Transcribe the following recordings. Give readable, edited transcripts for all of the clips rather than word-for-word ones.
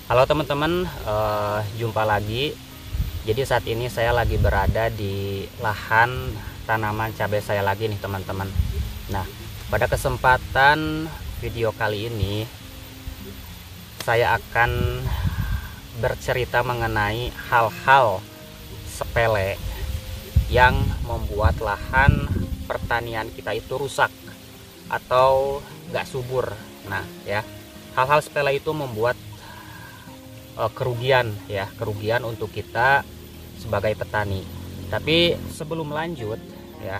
Halo teman-teman, jumpa lagi. Jadi saat ini saya lagi berada di lahan tanaman cabai saya lagi nih teman-teman. Nah, pada kesempatan video kali ini saya akan bercerita mengenai hal-hal sepele yang membuat lahan pertanian kita itu rusak atau gak subur. Nah ya, hal-hal sepele itu membuat kerugian untuk kita sebagai petani. Tapi sebelum lanjut ya,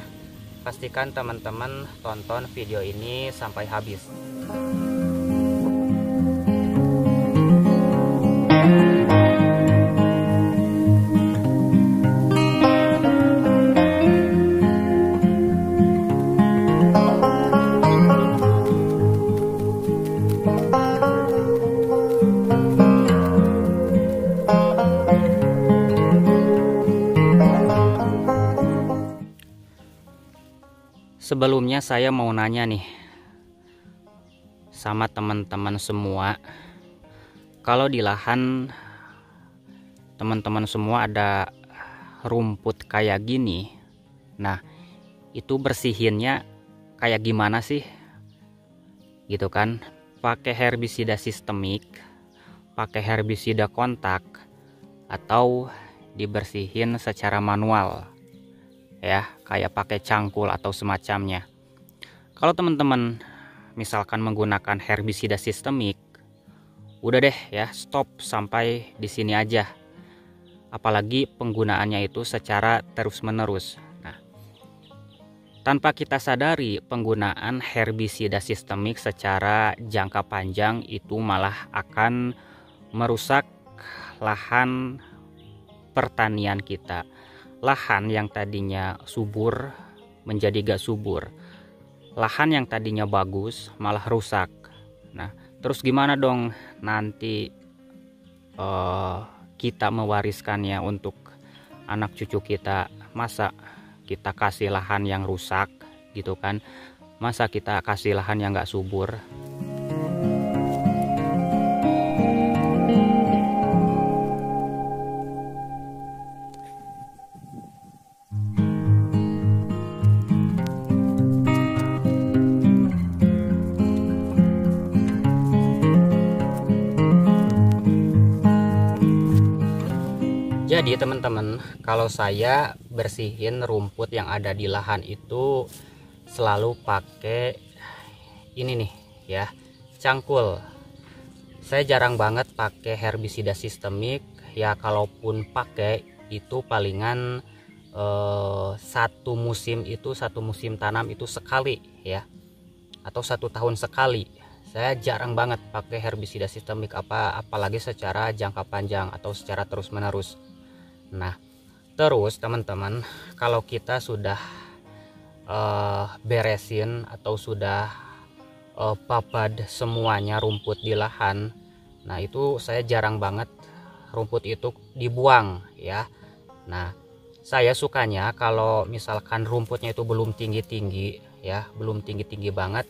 pastikan teman-teman tonton video ini sampai habis. Sebelumnya saya mau nanya nih sama teman-teman semua, kalau di lahan teman-teman semua ada rumput kayak gini, nah itu bersihinnya kayak gimana sih? Gitu kan? Pakai herbisida sistemik, pakai herbisida kontak, atau dibersihin secara manual ya, kayak pakai cangkul atau semacamnya. Kalau teman-teman misalkan menggunakan herbisida sistemik, udah deh ya, stop sampai di sini aja. Apalagi penggunaannya itu secara terus-menerus. Nah, tanpa kita sadari, penggunaan herbisida sistemik secara jangka panjang itu malah akan merusak lahan pertanian kita. Lahan yang tadinya subur menjadi gak subur, lahan yang tadinya bagus malah rusak. Nah, terus gimana dong nanti kita mewariskannya untuk anak cucu kita? Masa kita kasih lahan yang rusak gitu kan? Masa kita kasih lahan yang gak subur? Jadi teman-teman, kalau saya bersihin rumput yang ada di lahan itu selalu pakai ini nih ya, cangkul. Saya jarang banget pakai herbisida sistemik ya, kalaupun pakai itu palingan satu musim tanam itu sekali ya, atau 1 tahun sekali. Saya jarang banget pakai herbisida sistemik apalagi secara jangka panjang atau secara terus menerus. Nah, terus teman-teman, kalau kita sudah beresin atau sudah papad semuanya rumput di lahan, nah itu saya jarang banget rumput itu dibuang ya. Nah, saya sukanya kalau misalkan rumputnya itu belum tinggi-tinggi ya, belum tinggi-tinggi banget.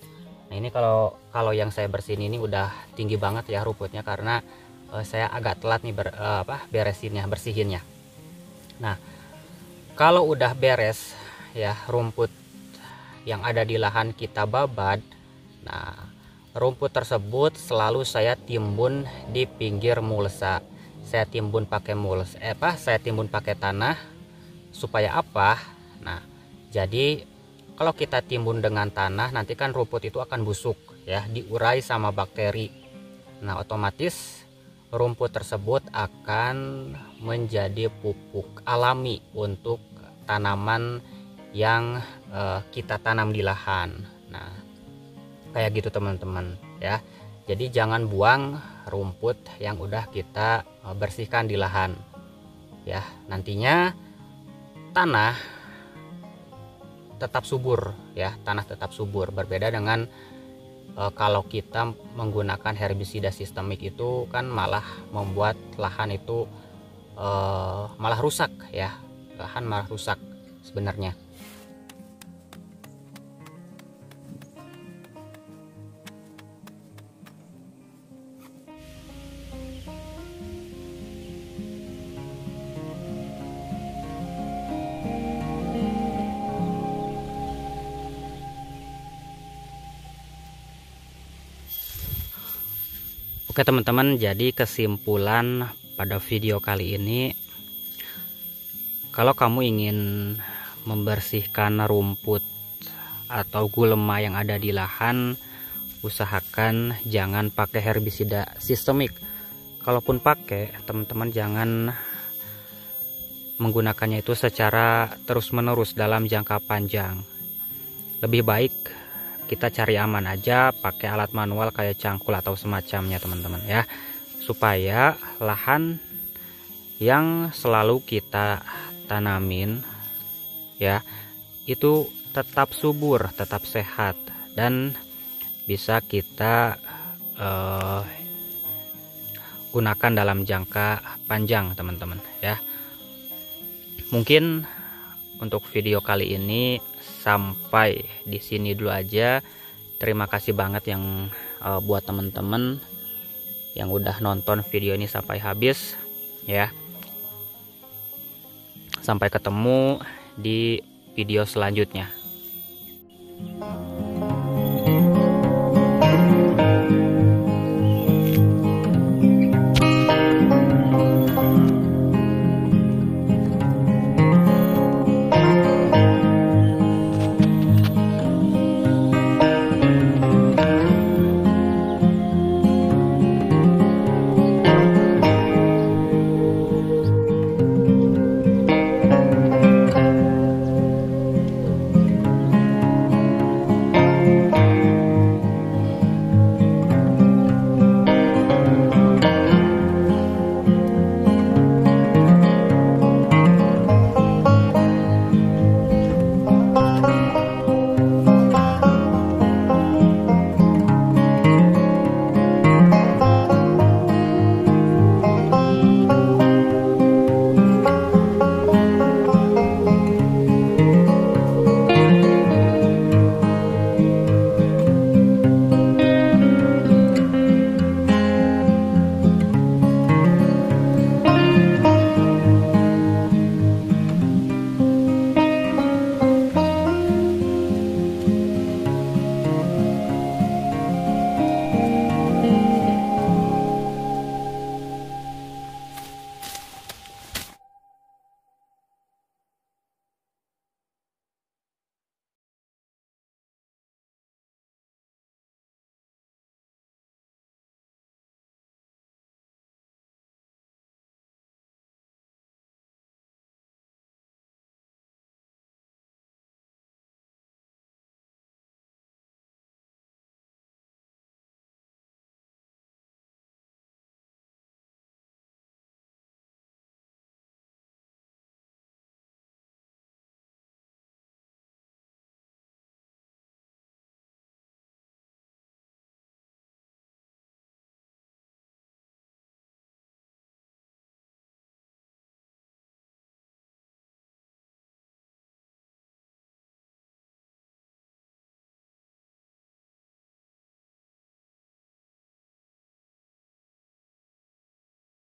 Nah, ini kalau yang saya bersihin ini udah tinggi banget ya rumputnya, karena saya agak telat nih bersihinnya. Nah, kalau udah beres ya rumput yang ada di lahan kita babad, nah rumput tersebut selalu saya timbun di pinggir mulsa. Saya timbun pakai saya timbun pakai tanah supaya apa? Nah, jadi kalau kita timbun dengan tanah, nanti kan rumput itu akan busuk ya, diurai sama bakteri. Nah, otomatis rumput tersebut akan menjadi pupuk alami untuk tanaman yang kita tanam di lahan. Nah, kayak gitu teman-teman ya. Jadi jangan buang rumput yang udah kita bersihkan di lahan ya. Nantinya tanah tetap subur ya, tanah tetap subur. Berbeda dengan kalau kita menggunakan herbisida sistemik, itu kan malah membuat lahan itu malah rusak ya, lahan malah rusak sebenarnya. Oke teman-teman, jadi kesimpulan pada video kali ini, kalau kamu ingin membersihkan rumput atau gulma yang ada di lahan, usahakan jangan pakai herbisida sistemik. Kalaupun pakai, teman-teman jangan menggunakannya itu secara terus-menerus dalam jangka panjang. Lebih baik kita cari aman aja, pakai alat manual kayak cangkul atau semacamnya teman-teman ya, supaya lahan yang selalu kita tanamin ya itu tetap subur, tetap sehat, dan bisa kita gunakan dalam jangka panjang teman-teman ya. Mungkin untuk video kali ini sampai di sini dulu aja. Terima kasih banget yang buat teman-teman yang udah nonton video ini sampai habis ya. Sampai ketemu di video selanjutnya.